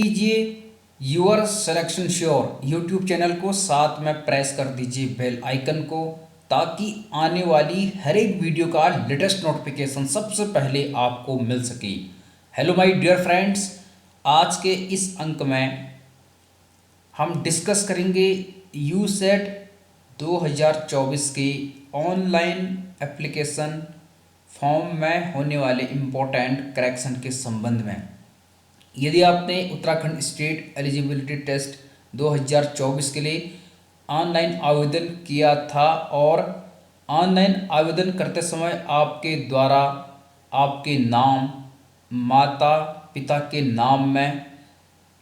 कीजिए your selection sure YouTube channel को, साथ में प्रेस कर दीजिए बेल आइकन को, ताकि आने वाली हर एक वीडियो का लेटेस्ट नोटिफिकेशन सबसे पहले आपको मिल सके। हेलो माय डियर फ्रेंड्स, आज के इस अंक में हम डिस्कस करेंगे यूसेट 2024 के ऑनलाइन एप्लीकेशन फॉर्म में होने वाले इम्पोर्टेंट करेक्शन के संबंध में। यदि आपने उत्तराखंड स्टेट एलिजिबिलिटी टेस्ट 2024 के लिए ऑनलाइन आवेदन किया था और ऑनलाइन आवेदन करते समय आपके द्वारा आपके नाम, माता पिता के नाम में,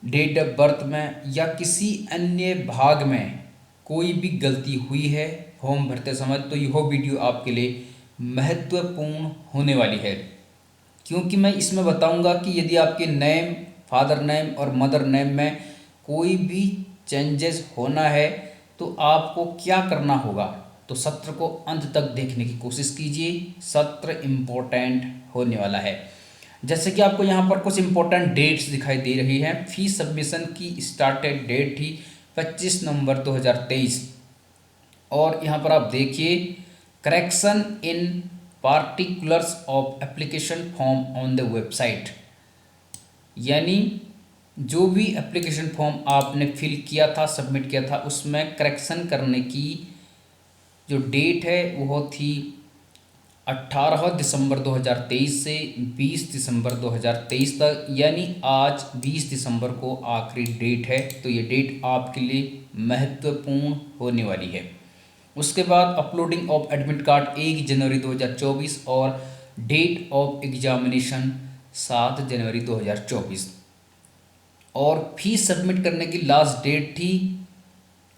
डेट ऑफ बर्थ में या किसी अन्य भाग में कोई भी गलती हुई है फॉर्म भरते समय, तो यह वीडियो आपके लिए महत्वपूर्ण होने वाली है, क्योंकि मैं इसमें बताऊंगा कि यदि आपके नेम, फादर नेम और मदर नेम में कोई भी चेंजेस होना है तो आपको क्या करना होगा। तो सत्र को अंत तक देखने की कोशिश कीजिए, सत्र इम्पोर्टेंट होने वाला है। जैसे कि आपको यहाँ पर कुछ इम्पोर्टेंट डेट्स दिखाई दे रही हैं। फीस सबमिशन की स्टार्टेड डेट थी 25 नवंबर 2023 और यहाँ पर आप देखिए correction in particulars of application form on the website, यानी जो भी एप्लीकेशन फॉर्म आपने फिल किया था, सबमिट किया था, उसमें करेक्शन करने की जो डेट है वो थी 18 दिसंबर 2023 से 20 दिसंबर 2023 तक, यानी आज 20 दिसंबर को आखिरी डेट है। तो ये डेट आपके लिए महत्वपूर्ण होने वाली है। उसके बाद अपलोडिंग ऑफ एडमिट कार्ड 1 जनवरी 2024 और डेट ऑफ एग्जामिनेशन 7 जनवरी 2024 और फीस सबमिट करने की लास्ट डेट थी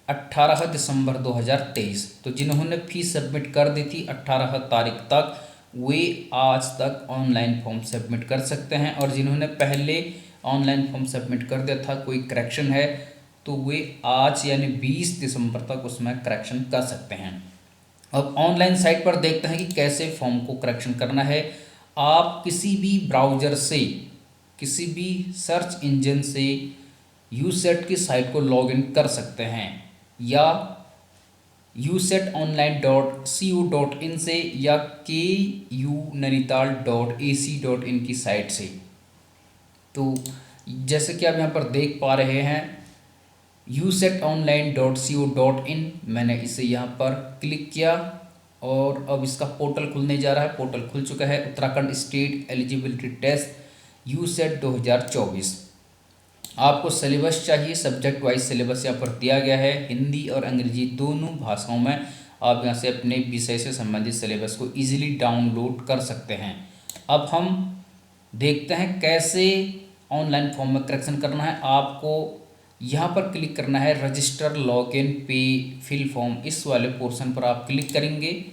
18 दिसंबर 2023। तो जिन्होंने फीस सबमिट कर दी थी 18 तारीख तक, वे आज तक ऑनलाइन फॉर्म सबमिट कर सकते हैं, और जिन्होंने पहले ऑनलाइन फॉर्म सबमिट कर दिया था, कोई करेक्शन है तो वे आज यानी 20 दिसंबर तक उसमें करेक्शन कर सकते हैं। अब ऑनलाइन साइट पर देखते हैं कि कैसे फॉर्म को करेक्शन करना है। आप किसी भी ब्राउज़र से, किसी भी सर्च इंजन से यूसेट की साइट को लॉगिन कर सकते हैं, या usetonline.co.in से या kunanital.ac.in की साइट से। तो जैसे कि आप यहाँ पर देख पा रहे हैं usetonline.co.in, मैंने इसे यहाँ पर क्लिक किया और अब इसका पोर्टल खुलने जा रहा है। पोर्टल खुल चुका है। Uttarakhand state eligibility test USET 2024। आपको सिलेबस चाहिए, सब्जेक्ट वाइज सिलेबस यहाँ पर दिया गया है, हिंदी और अंग्रेजी दोनों भाषाओं में। आप यहाँ से अपने विषय से संबंधित सिलेबस को इजीली डाउनलोड कर सकते हैं। अब हम देखते हैं कैसे ऑनलाइन फॉर्म में करेक्शन करना है। आपको यहाँ पर क्लिक करना है रजिस्टर लॉगिन पे फिल फॉर्म, इस वाले पोर्शन पर आप क्लिक करेंगे।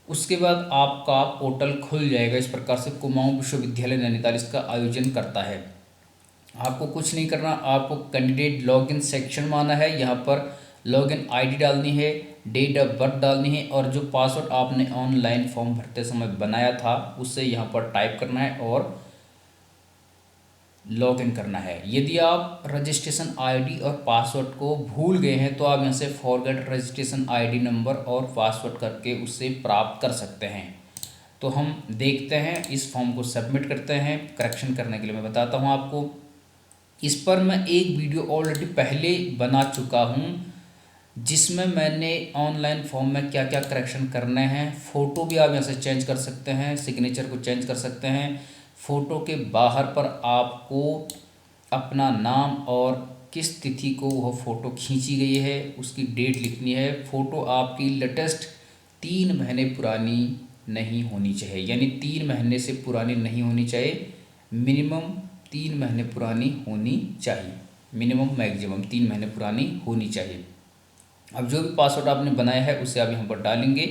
उसके बाद आपका पोर्टल खुल जाएगा। इस प्रकार से कुमाऊं विश्वविद्यालय नैनीताल इसका आयोजन करता है। आपको कुछ नहीं करना, आपको कैंडिडेट लॉगिन सेक्शन में आना है। यहाँ पर लॉगिन आईडी डालनी है, डेट ऑफ बर्थ डालनी है, और जो पासवर्ड आपने ऑनलाइन फॉर्म भरते समय बनाया था उसे यहाँ पर टाइप करना है और लॉगिन करना है। यदि आप रजिस्ट्रेशन आईडी और पासवर्ड को भूल गए हैं तो आप यहाँ से फॉरगेट रजिस्ट्रेशन आईडी नंबर और पासवर्ड करके उसे प्राप्त कर सकते हैं। तो हम देखते हैं, इस फॉर्म को सबमिट करते हैं। करेक्शन करने के लिए मैं बताता हूँ आपको। इस पर मैं एक वीडियो ऑलरेडी पहले बना चुका हूँ, जिसमें मैंने ऑनलाइन फॉर्म में क्या क्या करेक्शन करने हैं। फ़ोटो भी आप यहाँ से चेंज कर सकते हैं, सिग्नेचर को चेंज कर सकते हैं। फ़ोटो के बाहर पर आपको अपना नाम और किस तिथि को वह फ़ोटो खींची गई है उसकी डेट लिखनी है। फ़ोटो आपकी लेटेस्ट 3 महीने पुरानी नहीं होनी चाहिए, यानी 3 महीने से पुरानी नहीं होनी चाहिए। मिनिमम 3 महीने पुरानी होनी चाहिए, मिनिमम मैक्सिमम 3 महीने पुरानी होनी चाहिए। अब जो भी पासवर्ड आपने बनाया है उसे आप यहाँ पर डालेंगे।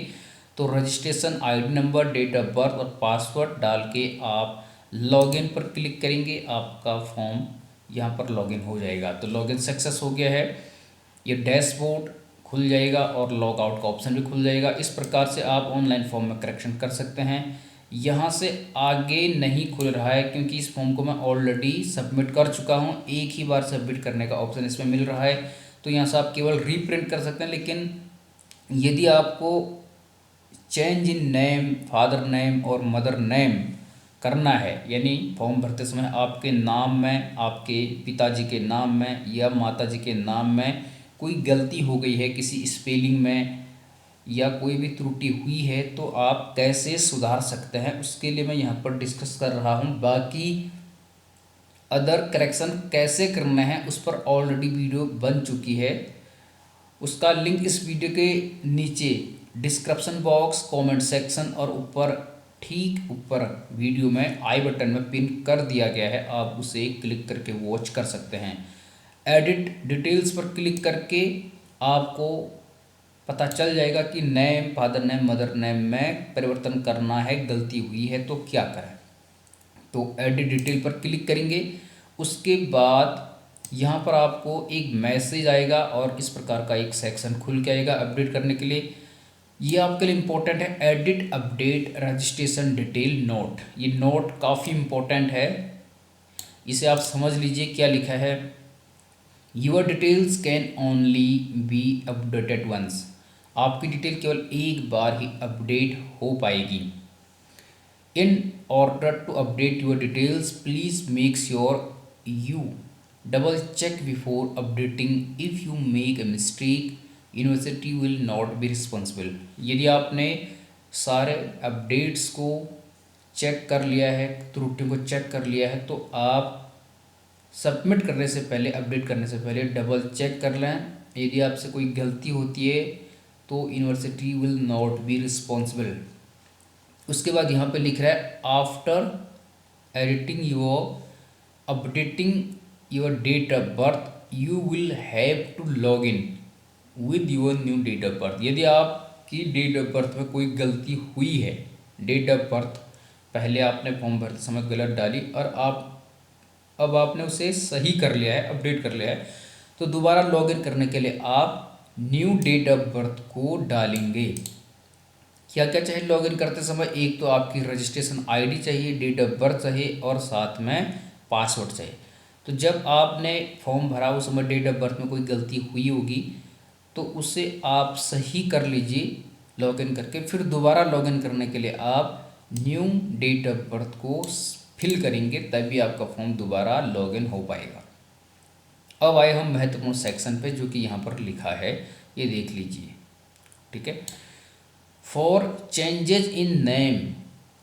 तो registration ID number, date of birth और पासवर्ड डाल के आप लॉगिन पर क्लिक करेंगे। आपका फॉर्म यहाँ पर लॉगिन हो जाएगा। तो लॉगिन सक्सेस हो गया है। ये डैशबोर्ड खुल जाएगा और लॉग आउट का ऑप्शन भी खुल जाएगा। इस प्रकार से आप ऑनलाइन फॉर्म में करेक्शन कर सकते हैं। यहाँ से आगे नहीं खुल रहा है क्योंकि इस फॉर्म को मैं ऑलरेडी सबमिट कर चुका हूँ। एक ही बार सबमिट करने का ऑप्शन इसमें मिल रहा है, तो यहाँ से आप केवल रीप्रिंट कर सकते हैं। लेकिन यदि आपको change in name, father name और मदर नेम करना है, यानी फॉर्म भरते समय आपके नाम में, आपके पिताजी के नाम में या माताजी के नाम में कोई गलती हो गई है किसी स्पेलिंग में या कोई भी त्रुटि हुई है, तो आप कैसे सुधार सकते हैं उसके लिए मैं यहाँ पर डिस्कस कर रहा हूँ। बाकी अदर करेक्शन कैसे करना है उस पर ऑलरेडी वीडियो बन चुकी है, उसका लिंक इस वीडियो के नीचे डिस्क्रिप्शन बॉक्स, कमेंट सेक्शन और ऊपर ठीक ऊपर वीडियो में आई बटन में पिन कर दिया गया है। आप उसे क्लिक करके वॉच कर सकते हैं। एडिट डिटेल्स पर क्लिक करके आपको पता चल जाएगा कि name, father name, mother name में परिवर्तन करना है, गलती हुई है तो क्या करें। तो एडिट डिटेल पर क्लिक करेंगे, उसके बाद यहाँ पर आपको एक मैसेज आएगा और इस प्रकार का एक सेक्शन खुल के आएगा अपडेट करने के लिए। ये आपके लिए इम्पोर्टेंट है, edit update registration detail note. ये नोट काफ़ी इम्पोर्टेंट है, इसे आप समझ लीजिए क्या लिखा है। Your details can only be updated once. आपकी डिटेल केवल एक बार ही अपडेट हो पाएगी। In order to update your details, please make sure you double check before updating. If you make a mistake, university will not be responsible. यदि आपने सारे updates को check कर लिया है, त्रुटियों को चेक कर लिया है, तो आप सबमिट करने से पहले, अपडेट करने से पहले डबल चेक कर लें। यदि आपसे कोई गलती होती है तो university will not be responsible. उसके बाद यहाँ पे लिख रहा है after editing your updating your date of birth you will have to log in with your new date of birth. यदि आपकी डेट ऑफ बर्थ में कोई गलती हुई है, डेट ऑफ बर्थ पहले आपने फॉर्म भरते समय गलत डाली और अब आपने उसे सही कर लिया है, अपडेट कर लिया है, तो दोबारा लॉग इन करने के लिए आप न्यू डेट ऑफ बर्थ को डालेंगे। क्या क्या चाहिए लॉगिन करते समय? एक तो आपकी रजिस्ट्रेशन आईडी चाहिए, डेट ऑफ बर्थ चाहिए और साथ में पासवर्ड चाहिए। तो जब आपने फॉर्म भरा उस समय डेट ऑफ बर्थ में कोई गलती हुई होगी तो उसे आप सही कर लीजिए लॉगिन करके। फिर दोबारा लॉगिन करने के लिए आप न्यू डेट ऑफ बर्थ को फिल करेंगे, तभी आपका फॉर्म दोबारा लॉगिन हो पाएगा। अब आए हम महत्वपूर्ण सेक्शन पे, जो कि यहाँ पर लिखा है, ये देख लीजिए। ठीक है, for changes in name,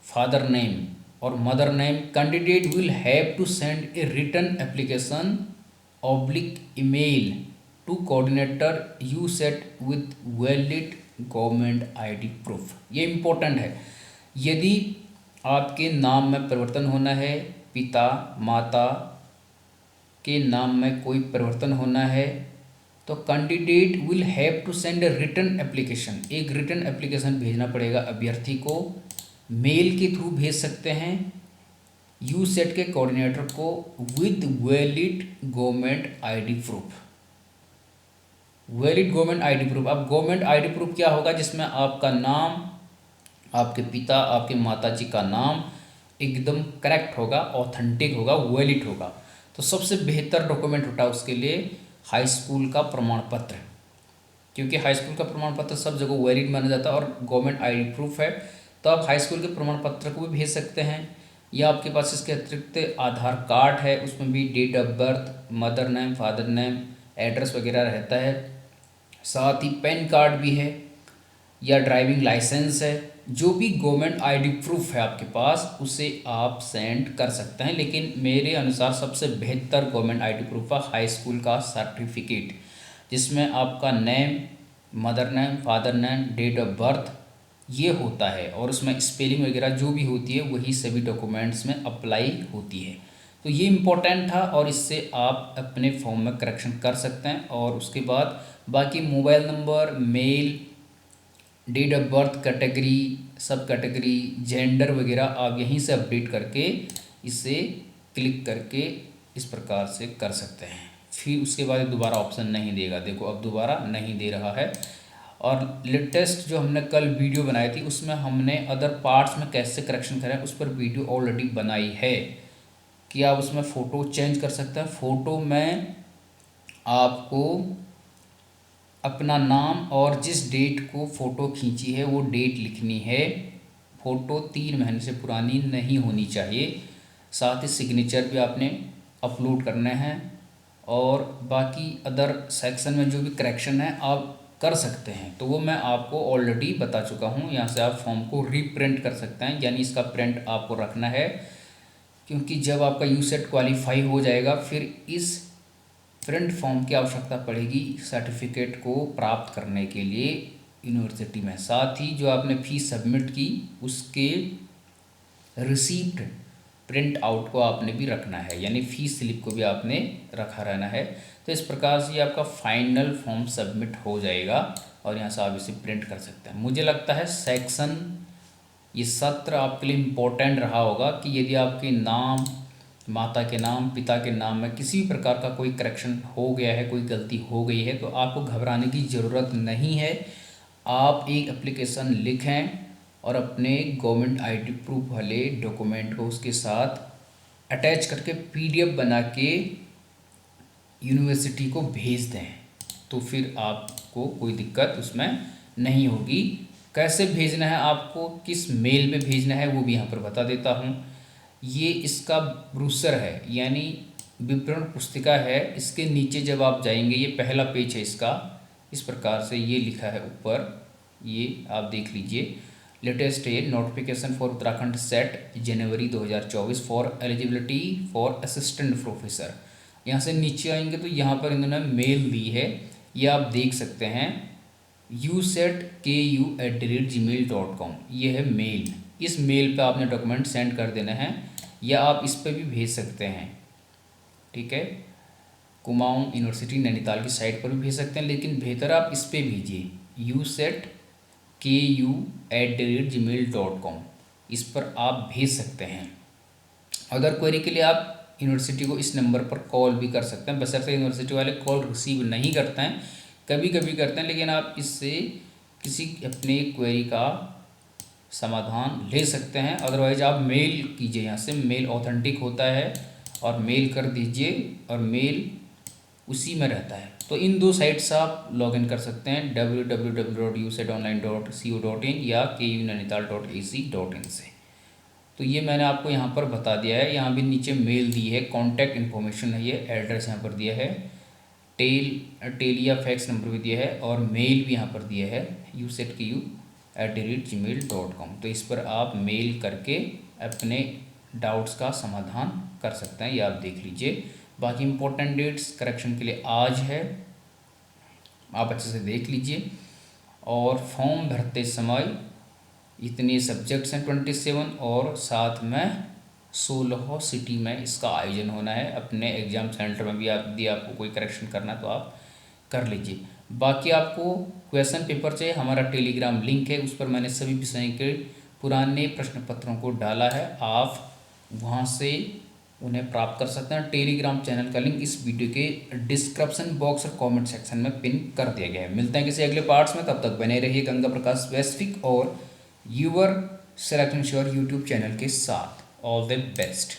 father name और mother name, candidate will have to send a written application oblique email to coordinator USET with valid government ID proof. ये इम्पोर्टेंट है। यदि आपके नाम में परिवर्तन होना है, पिता माता के नाम में कोई परिवर्तन होना है, तो candidate will have to send a written application. एक रिटन एप्लीकेशन भेजना पड़ेगा अभ्यर्थी को, मेल के थ्रू भेज सकते हैं यू सेट के कोऑर्डिनेटर को with valid government ID proof. Valid government ID proof. अब गवर्नमेंट आईडी प्रूफ क्या होगा? जिसमें आपका नाम, आपके पिता, आपके माताजी का नाम एकदम करेक्ट होगा, ऑथेंटिक होगा, वैलिड होगा। तो सबसे बेहतर डॉक्यूमेंट होता है उसके लिए हाई स्कूल का प्रमाण पत्र, क्योंकि हाई स्कूल का प्रमाण पत्र सब जगह वैलिड माना जाता है और गवर्नमेंट आईडी प्रूफ है। तो आप हाई स्कूल के प्रमाण पत्र को भी भेज सकते हैं, या आपके पास इसके अतिरिक्त आधार कार्ड है, उसमें भी date of birth, mother name, father name, address वगैरह रहता है। साथ ही पैन कार्ड भी है या ड्राइविंग लाइसेंस है। जो भी गवर्नमेंट आईडी प्रूफ है आपके पास, उसे आप सेंड कर सकते हैं। लेकिन मेरे अनुसार सबसे बेहतर गवर्नमेंट आईडी प्रूफ है हाई स्कूल का सर्टिफिकेट, जिसमें आपका name, mother name, father name, date of birth ये होता है और उसमें स्पेलिंग वगैरह जो भी होती है वही सभी डॉक्यूमेंट्स में अप्लाई होती है। तो ये इम्पोर्टेंट था और इससे आप अपने फॉर्म में करेक्शन कर सकते हैं। और उसके बाद बाकी mobile number, mail, date of birth, category, sub category, gender वगैरह आप यहीं से अपडेट करके इसे क्लिक करके इस प्रकार से कर सकते हैं। फिर उसके बाद दोबारा ऑप्शन नहीं देगा, देखो अब दोबारा नहीं दे रहा है। और लेटेस्ट जो हमने कल वीडियो बनाई थी उसमें हमने अदर पार्ट्स में कैसे करेक्शन करें उस पर वीडियो ऑलरेडी बनाई है कि आप उसमें फ़ोटो चेंज कर सकते हैं। फ़ोटो में आपको अपना नाम और जिस डेट को फ़ोटो खींची है वो डेट लिखनी है। फ़ोटो 3 महीने से पुरानी नहीं होनी चाहिए। साथ ही सिग्नेचर भी आपने अपलोड करने हैं और बाकी अदर सेक्शन में जो भी करेक्शन है आप कर सकते हैं, तो वो मैं आपको ऑलरेडी बता चुका हूँ। यहाँ से आप फॉर्म को रीप्रिंट कर सकते हैं, यानी इसका प्रिंट आपको रखना है, क्योंकि जब आपका यूसेट क्वालिफाई हो जाएगा फिर इस प्रिंट फॉर्म की आवश्यकता पड़ेगी सर्टिफिकेट को प्राप्त करने के लिए यूनिवर्सिटी में। साथ ही जो आपने फीस सबमिट की उसके रिसीप्ट प्रिंट आउट को आपने भी रखना है, यानी फीस स्लिप को भी आपने रखा रहना है। तो इस प्रकार से आपका फाइनल फॉर्म सबमिट हो जाएगा और यहाँ से आप इसे प्रिंट कर सकते हैं। मुझे लगता है सेक्शन ये सत्र आपके लिए इम्पोर्टेंट रहा होगा कि यदि आपके नाम, माता के नाम, पिता के नाम में किसी भी प्रकार का कोई करेक्शन हो गया है, कोई गलती हो गई है, तो आपको घबराने की ज़रूरत नहीं है। आप एक एप्लीकेशन लिखें और अपने गवर्नमेंट आईडी प्रूफ वाले डॉक्यूमेंट को उसके साथ अटैच करके पीडीएफ बना के यूनिवर्सिटी को भेज दें, तो फिर आपको कोई दिक्कत उसमें नहीं होगी। कैसे भेजना है, आपको किस मेल में भेजना है वो भी यहाँ पर बता देता हूँ। ये इसका ब्रोशर है, यानी विवरण पुस्तिका है। इसके नीचे जब आप जाएंगे, ये पहला पेज है इसका, इस प्रकार से ये लिखा है ऊपर, ये आप देख लीजिए। लेटेस्ट है notification for Uttarakhand set January 2024 for eligibility for assistant professor. यहाँ से नीचे आएंगे तो यहाँ पर इन्होंने मेल दी है, ये आप देख सकते हैं, usetku@gmail.com, ये है मेल। इस मेल पे आपने डॉक्यूमेंट सेंड कर देना है, या आप इस पे भी भेज सकते हैं, ठीक है। कुमाऊं यूनिवर्सिटी नैनीताल की साइट पर भी भेज सकते हैं, लेकिन बेहतर आप इस पे भेजिए usetku@gmail.com, इस पर आप भेज सकते हैं। अदर क्वेरी के लिए आप यूनिवर्सिटी को इस नंबर पर कॉल भी कर सकते हैं, बशर्ते यूनिवर्सिटी वाले कॉल रिसीव नहीं करते हैं, कभी कभी करते हैं, लेकिन आप इससे किसी अपने क्वेरी का समाधान ले सकते हैं। अदरवाइज आप मेल कीजिए, यहाँ से मेल ऑथेंटिक होता है और मेल कर दीजिए और मेल उसी में रहता है। तो इन दो साइट से आप लॉगिन कर सकते हैं, www.usetonline.co.in या kunainital.ac.in से। तो ये मैंने आपको यहाँ पर बता दिया है। यहाँ भी नीचे मेल दी है, कॉन्टैक्ट इन्फॉर्मेशन है, ये एड्रेस यहाँ पर दिया है, टेल या फैक्स नंबर भी दिया है और मेल भी यहाँ पर दिया है usetku@gmail.com। तो इस पर आप मेल करके अपने डाउट्स का समाधान कर सकते हैं, ये आप देख लीजिए। बाकी इंपॉर्टेंट डेट्स करेक्शन के लिए आज है, आप अच्छे से देख लीजिए। और फॉर्म भरते समय इतने सब्जेक्ट्स हैं 27, और साथ में 16 सिटी में इसका आयोजन होना है। अपने एग्ज़ाम सेंटर में भी यदि आपको कोई करेक्शन करना है तो आप कर लीजिए। बाकी आपको क्वेश्चन पेपर चाहिए, हमारा टेलीग्राम लिंक है, उस पर मैंने सभी विषय के पुराने प्रश्न पत्रों को डाला है, आप वहाँ से उन्हें प्राप्त कर सकते हैं। टेलीग्राम चैनल का लिंक इस वीडियो के डिस्क्रिप्शन बॉक्स और कमेंट सेक्शन में पिन कर दिया गया है। मिलते हैं किसी अगले पार्ट्स में, तब तक बने रहिए गंगा प्रकाश वैश्विक और your selection sure YouTube channel के साथ। All the best.